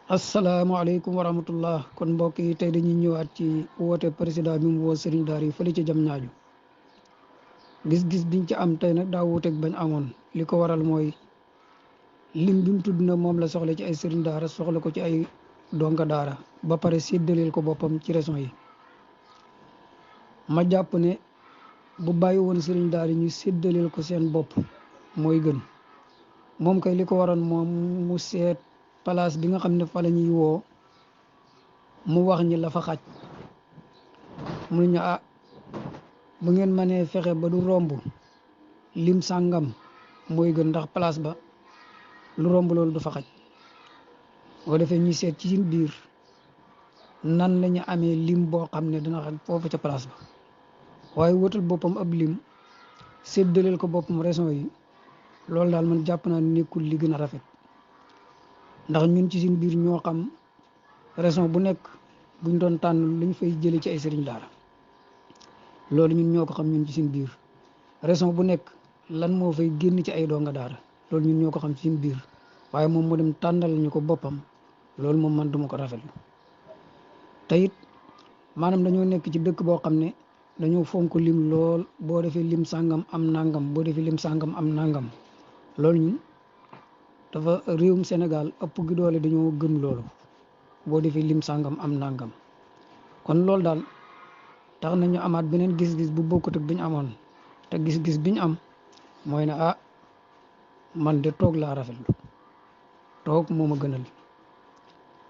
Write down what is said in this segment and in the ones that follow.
asalaamaaleykum wa rahmatullah kon mbokk yi tey dañuy ñëwaat ci woote président bi mu woo sëriñ daara yi fële ci jam ñaaju gis-gis biñ ci am tey nag daa wuuteeg bañ amoon li ko waral mooy lim bi mu tudd na moom la soxla ci ay sëriñ daara soxla ko ci ay donga daara ba pare séddaleel ko boppam ci régions yi ma jàpp ne bu bàyyi woon sëriñ daara yi ñu séddaleel ko seen bopp mooy gën moom kay li ko waroon moom mu seet place bi nga xam ne fa la ñuy woo mu wax ñi la fa xaj mu ñu bu ngeen mënee fexe ba du romb lim sàngam mooy gën ndax place ba lu romb loolu du fa xaj boo defee ñuy seet ci seen biir nan la ñu amee lim boo xam ne dina xaj foofu ca place ba waaye wutal boppam ab lim séddaleel ko boppam région yi loolu daal man jàpp naa nekkul li gën a rafet ndax ñun ci suñ biir ñoo xam région bu nekk buñ doon tànn luñ fay jëlee ci ay sëriñ daara loolu ñun ñoo ko xam ñun ci suñ biir région bu nekk lan moo fay génn ci ay donga daara loolu ñun ñoo ko xam ci suñ biir waaye moom moo dem tànnal ñu ko boppam loolu moom man duma ko rafetlu te it maanaam dañoo nekk ci dëkk boo xam ne dañoo fonk lim lool boo defee lim sàngam am nangam boo defee lim sàngam am nangam loolu ñun dafa réewum Sénégal ëpp gi doole dañoo gëm loolu boo defee lim sàngam am nangam kon loolu daal tax nañu amaat beneen gis-gis bu bokkut ak bi ñu amoon te gis-gis bi ñu am mooy ne man de toog laa rafetlu toog moo ma gënal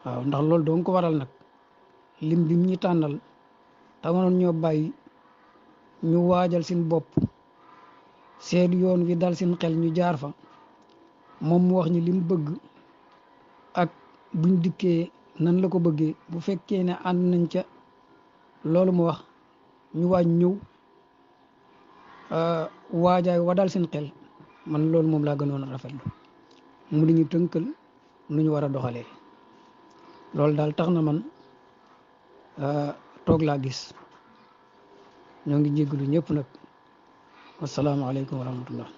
waaw ndax loolu doon ko waral nag lim bi ñu tànnal tamoon ñoo bàyyi ñu waajal seen bopp seet yoon wi dal seen xel ñu jaar fa moom mu wax ñi li mu bëgg ak buñ dikkee nan la ko bëggee bu fekkee ne ànd nañ ca loolu mu wax ñu waaj ñëw waajaay wa dal seen xel man loolu moom laa gënoon a rafetlu mu di ñu tënkal nu ñu war a doxalee loolu daal tax na man toog laa gis ñoo ngi jéggalu ñëpp nag wasalaamaaleykum wa rahmatullah